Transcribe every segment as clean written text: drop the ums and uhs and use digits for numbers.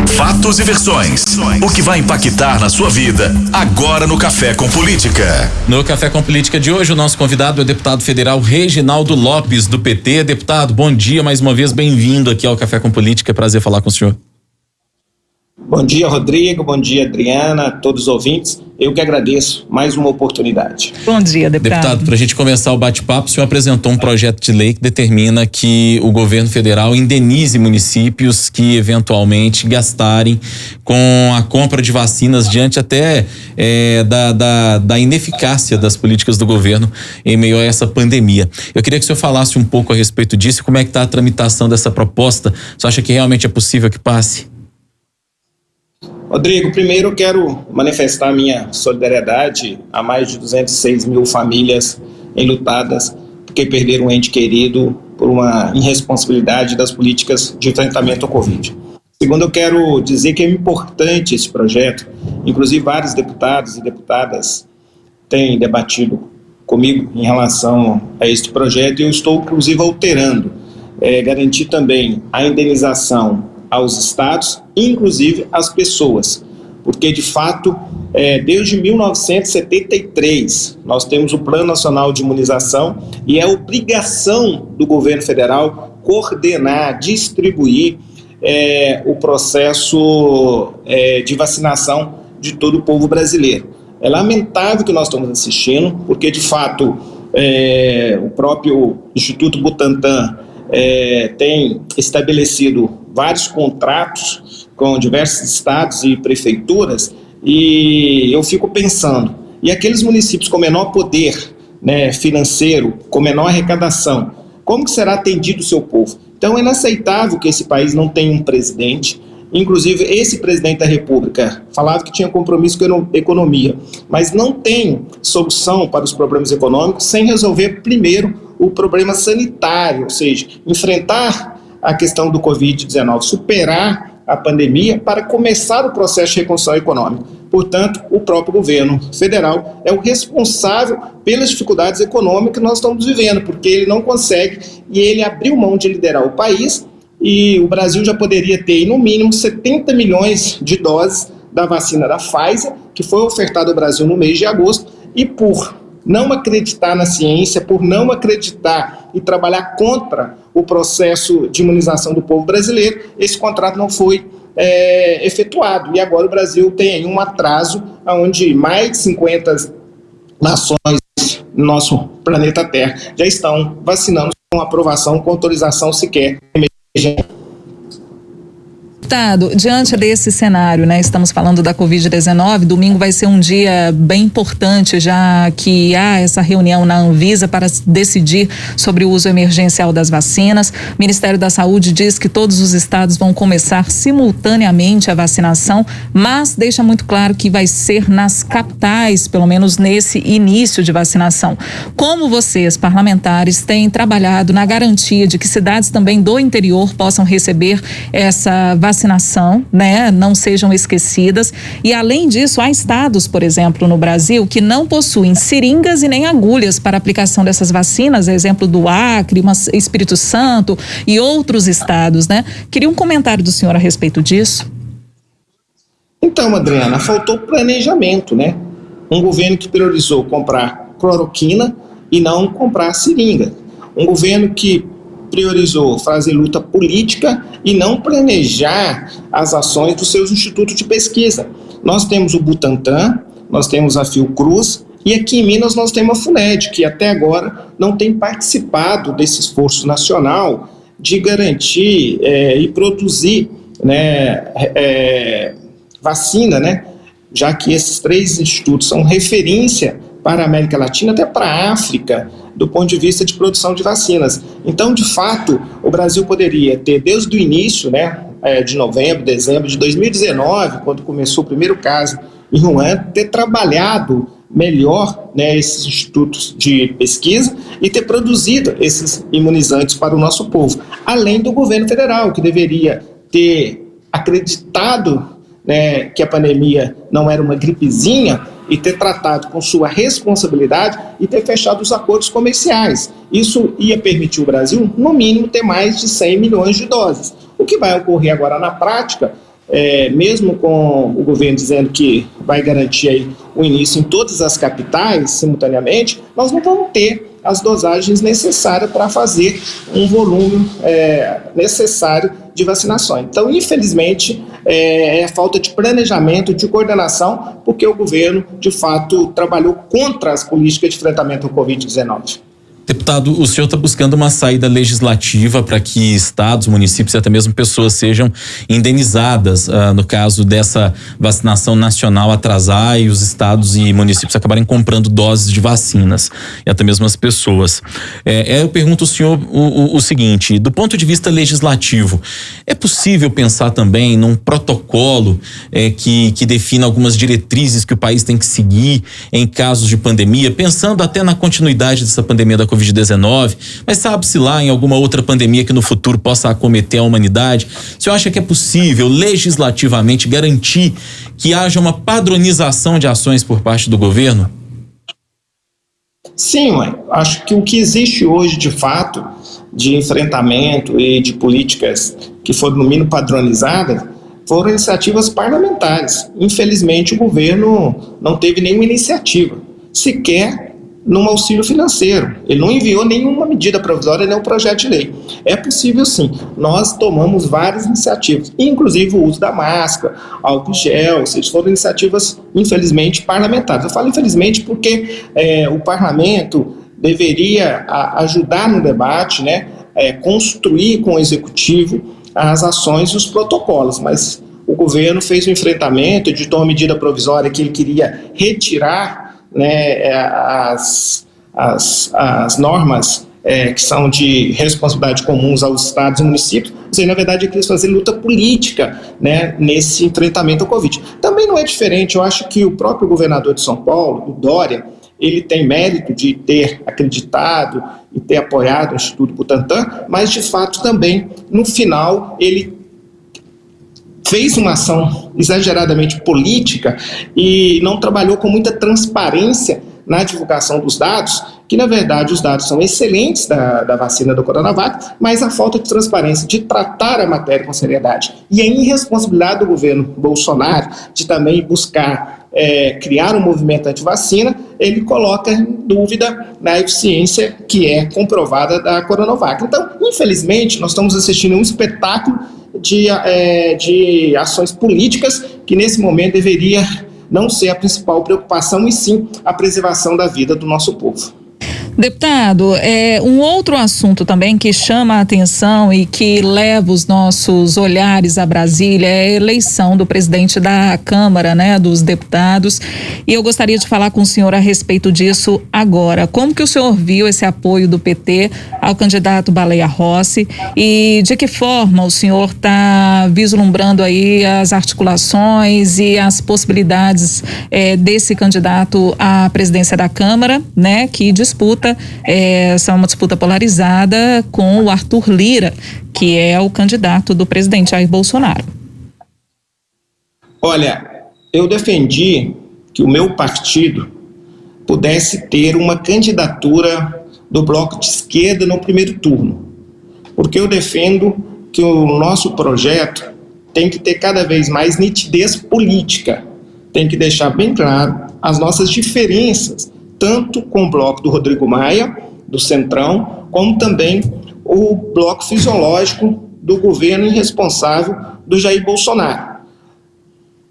Fatos e versões. O que vai impactar na sua vida agora no Café com Política. No Café com Política de hoje, o nosso convidado é o deputado federal Reginaldo Lopes, do PT. Deputado, bom dia, mais uma vez, bem-vindo aqui ao Café com Política. É prazer falar com o senhor. Bom dia, Rodrigo. Bom dia, Adriana, todos os ouvintes. Eu que agradeço mais uma oportunidade. Bom dia, deputado. Deputado, para a gente começar o bate-papo, o senhor apresentou um projeto de lei que determina que o governo federal indenize municípios que eventualmente gastarem com a compra de vacinas diante até da ineficácia das políticas do governo em meio a essa pandemia. Eu queria que o senhor falasse um pouco a respeito disso, como é que está a tramitação dessa proposta. Você acha que realmente é possível que passe? Rodrigo, primeiro eu quero manifestar minha solidariedade a mais de 206 mil famílias enlutadas porque perderam um ente querido por uma irresponsabilidade das políticas de enfrentamento ao Covid. Segundo, eu quero dizer que é importante esse projeto, inclusive vários deputados e deputadas têm debatido comigo em relação a este projeto e eu estou inclusive alterando, garantir também a indenização aos estados, inclusive às pessoas, porque de fato, desde 1973, nós temos o Plano Nacional de Imunização e é obrigação do governo federal coordenar, distribuir o processo de vacinação de todo o povo brasileiro. É lamentável que nós estamos assistindo, porque de fato o próprio Instituto Butantan tem estabelecido vários contratos com diversos estados e prefeituras e eu fico pensando, e aqueles municípios com menor poder, financeiro, com menor arrecadação, como que será atendido o seu povo? Então é inaceitável que esse país não tenha um presidente, inclusive esse presidente da República falava que tinha compromisso com a economia, mas não tem solução para os problemas econômicos sem resolver primeiro o problema sanitário, ou seja, enfrentar a questão do Covid-19, superar a pandemia para começar o processo de reconstrução econômica. Portanto, o próprio governo federal é o responsável pelas dificuldades econômicas que nós estamos vivendo, porque ele não consegue e ele abriu mão de liderar o país e o Brasil já poderia ter, no mínimo, 70 milhões de doses da vacina da Pfizer, que foi ofertada ao Brasil no mês de agosto, e por não acreditar na ciência, por não acreditar e trabalhar contra o processo de imunização do povo brasileiro, esse contrato não foi efetuado. E agora o Brasil tem aí um atraso, onde mais de 50 nações no nosso planeta Terra já estão vacinando com aprovação, com autorização sequer emergente. Deputado, diante desse cenário, estamos falando da Covid-19, domingo vai ser um dia bem importante, já que há essa reunião na Anvisa para decidir sobre o uso emergencial das vacinas. O Ministério da Saúde diz que todos os estados vão começar simultaneamente a vacinação, mas deixa muito claro que vai ser nas capitais, pelo menos nesse início de vacinação. Como vocês, parlamentares, têm trabalhado na garantia de que cidades também do interior possam receber essa vacinação, não sejam esquecidas. E além disso, há estados, por exemplo, no Brasil, que não possuem seringas e nem agulhas para aplicação dessas vacinas, exemplo do Acre, Espírito Santo e outros estados, Queria um comentário do senhor a respeito disso. Então, Adriana, faltou planejamento, Um governo que priorizou comprar cloroquina e não comprar seringa. Um governo que priorizou fazer luta política e não planejar as ações dos seus institutos de pesquisa. Nós temos o Butantan, nós temos a Fiocruz e aqui em Minas nós temos a FUNED, que até agora não tem participado desse esforço nacional de garantir e produzir vacina, já que esses três institutos são referência para a América Latina, até para a África, do ponto de vista de produção de vacinas. Então, de fato, o Brasil poderia ter, desde o início, de novembro, dezembro de 2019, quando começou o primeiro caso em Wuhan, ter trabalhado melhor esses institutos de pesquisa e ter produzido esses imunizantes para o nosso povo. Além do governo federal, que deveria ter acreditado que a pandemia não era uma gripezinha e ter tratado com sua responsabilidade e ter fechado os acordos comerciais. Isso ia permitir o Brasil, no mínimo, ter mais de 100 milhões de doses. O que vai ocorrer agora na prática mesmo com o governo dizendo que vai garantir aí o início em todas as capitais simultaneamente, nós não vamos ter as dosagens necessárias para fazer um volume necessário de vacinação. Então, infelizmente, é falta de planejamento, de coordenação, porque o governo, de fato, trabalhou contra as políticas de enfrentamento ao Covid-19. Deputado, o senhor está buscando uma saída legislativa para que estados, municípios e até mesmo pessoas sejam indenizadas no caso dessa vacinação nacional atrasar e os estados e municípios acabarem comprando doses de vacinas e até mesmo as pessoas. Eu pergunto ao senhor o seguinte, do ponto de vista legislativo, é possível pensar também num protocolo que defina algumas diretrizes que o país tem que seguir em casos de pandemia, pensando até na continuidade dessa pandemia da Covid-19, mas sabe-se lá em alguma outra pandemia que no futuro possa acometer a humanidade? O senhor acha que é possível legislativamente garantir que haja uma padronização de ações por parte do governo? Sim, mãe. Acho que o que existe hoje, de fato, de enfrentamento e de políticas que foram, no mínimo, padronizadas, foram iniciativas parlamentares. Infelizmente, o governo não teve nenhuma iniciativa, sequer num auxílio financeiro. Ele não enviou nenhuma medida provisória, nem um projeto de lei. É possível, sim. Nós tomamos várias iniciativas, inclusive o uso da máscara, álcool gel, ou seja, foram iniciativas, infelizmente, parlamentares. Eu falo infelizmente porque o parlamento deveria ajudar no debate, né, construir com o executivo as ações e os protocolos, mas o governo fez um enfrentamento, editou uma medida provisória que ele queria retirar, né, as normas que são de responsabilidade comuns aos estados e municípios. Ou seja, na verdade, ele quis fazer luta política, né, nesse enfrentamento ao Covid. Também não é diferente, eu acho que o próprio governador de São Paulo, o Dória, ele tem mérito de ter acreditado e ter apoiado o Instituto Butantan, mas de fato também, no final, ele fez uma ação exageradamente política e não trabalhou com muita transparência na divulgação dos dados, que na verdade os dados são excelentes da vacina do Coronavac, mas a falta de transparência de tratar a matéria com seriedade e a irresponsabilidade do governo Bolsonaro de também buscar criar um movimento anti-vacina, ele coloca em dúvida na eficiência que é comprovada da Coronavac. Então, infelizmente, nós estamos assistindo a um espetáculo de ações políticas que nesse momento deveria não ser a principal preocupação e sim a preservação da vida do nosso povo. Deputado, um outro assunto também que chama a atenção e que leva os nossos olhares a Brasília é a eleição do presidente da Câmara, né, dos deputados, e eu gostaria de falar com o senhor a respeito disso agora. Como que o senhor viu esse apoio do PT ao candidato Baleia Rossi e de que forma o senhor está vislumbrando aí as articulações e as possibilidades desse candidato à presidência da Câmara, né, que disputa essa é uma disputa polarizada com o Arthur Lira, que é o candidato do presidente Jair Bolsonaro. Olha, eu defendi que o meu partido pudesse ter uma candidatura do bloco de esquerda no primeiro turno, porque eu defendo que o nosso projeto tem que ter cada vez mais nitidez política, tem que deixar bem claro as nossas diferenças, tanto com o bloco do Rodrigo Maia, do Centrão, como também o bloco fisiológico do governo irresponsável do Jair Bolsonaro.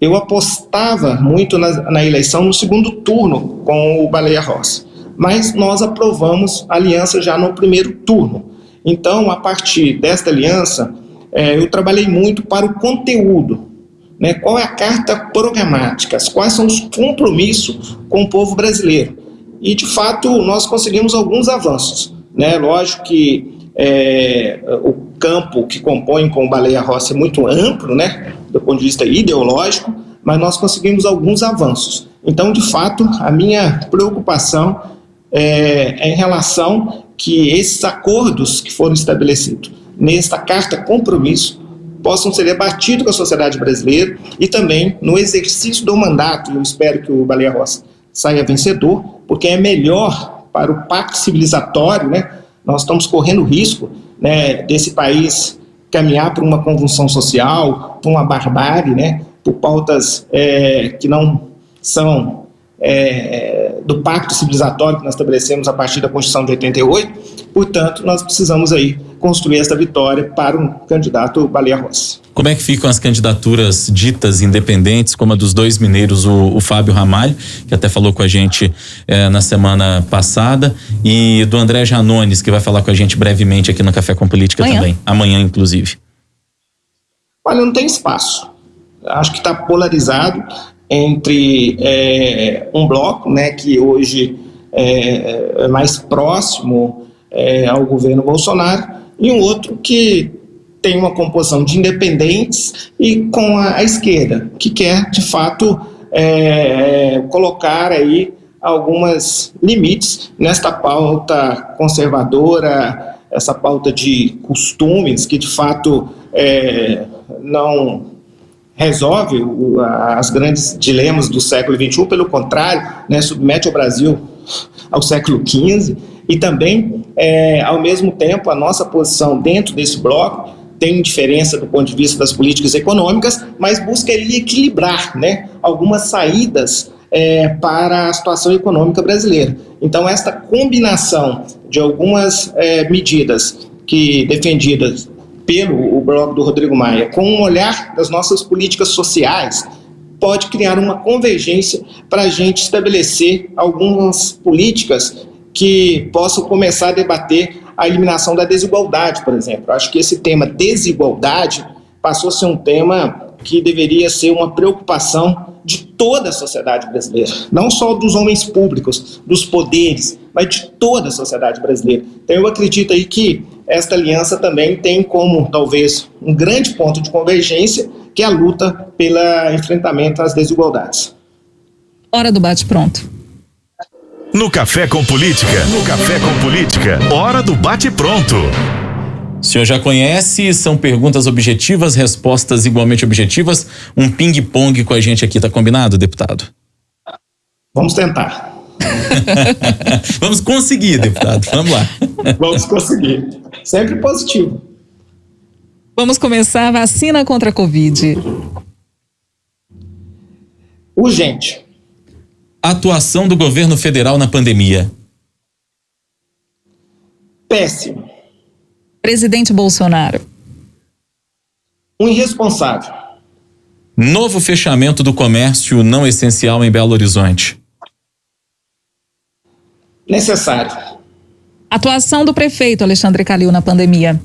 Eu apostava muito na eleição no segundo turno com o Baleia Rossi, mas nós aprovamos a aliança já no primeiro turno. Então, a partir desta aliança, eu trabalhei muito para o conteúdo, né? Qual é a carta programática, quais são os compromissos com o povo brasileiro. E, de fato, nós conseguimos alguns avanços, né? Lógico que o campo que compõe com o Baleia Rossi é muito amplo, né? Do ponto de vista ideológico, mas nós conseguimos alguns avanços. Então, de fato, a minha preocupação é em relação que esses acordos que foram estabelecidos nesta carta compromisso possam ser debatidos com a sociedade brasileira e também no exercício do mandato. Eu espero que o Baleia Rossi saia vencedor, porque é melhor para o pacto civilizatório, né? Nós estamos correndo risco, né, desse país caminhar para uma convulsão social, para uma barbárie, né, por pautas que não são do pacto civilizatório que nós estabelecemos a partir da Constituição de 88. Portanto, nós precisamos aí construir essa vitória para um candidato Baleia Rossi. Como é que ficam as candidaturas ditas independentes, como a dos dois mineiros, o Fábio Ramalho, que até falou com a gente na semana passada, e do André Janones, que vai falar com a gente brevemente aqui no Café com Política também, amanhã inclusive? Olha, não tem espaço. Acho que está polarizado entre um bloco, né, que hoje é mais próximo ao governo Bolsonaro, e um outro que tem uma composição de independentes e com a esquerda, que quer, de fato, colocar aí alguns limites nesta pauta conservadora, essa pauta de costumes que, de fato, não resolve as grandes dilemas do século XXI, pelo contrário, né, submete o Brasil ao século XV, e também, ao mesmo tempo, a nossa posição dentro desse bloco tem diferença do ponto de vista das políticas econômicas, mas busca ali equilibrar, né, algumas saídas para a situação econômica brasileira. Então, esta combinação de algumas medidas defendidas pelo bloco do Rodrigo Maia, com um olhar das nossas políticas sociais, pode criar uma convergência para a gente estabelecer algumas políticas que possam começar a debater a eliminação da desigualdade, por exemplo. Acho que esse tema desigualdade passou a ser um tema que deveria ser uma preocupação de toda a sociedade brasileira, não só dos homens públicos, dos poderes, mas de toda a sociedade brasileira. Então eu acredito aí que esta aliança também tem como, talvez, um grande ponto de convergência, que é a luta pelo enfrentamento às desigualdades. Hora do bate-pronto. No Café com Política, hora do bate-pronto. O senhor já conhece, são perguntas objetivas, respostas igualmente objetivas, um ping-pong com a gente aqui, tá combinado, deputado? Vamos tentar. Vamos conseguir, deputado, vamos lá. Vamos conseguir, sempre positivo. Vamos começar a vacina contra a Covid. Urgente. Atuação do governo federal na pandemia. Péssimo. Presidente Bolsonaro. Um irresponsável. Novo fechamento do comércio não essencial em Belo Horizonte. Necessário. Atuação do prefeito Alexandre Calil na pandemia.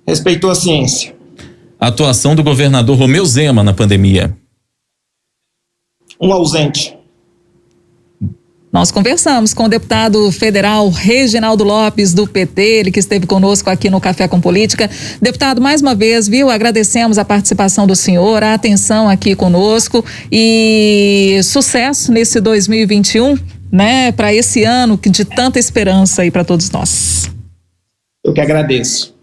Respeitou a ciência. Atuação do governador Romeu Zema na pandemia. Um ausente. Nós conversamos com o deputado federal Reginaldo Lopes, do PT, ele que esteve conosco aqui no Café com Política. Deputado, mais uma vez, agradecemos a participação do senhor, a atenção aqui conosco e sucesso nesse 2021, né, para esse ano de tanta esperança aí para todos nós. Eu que agradeço.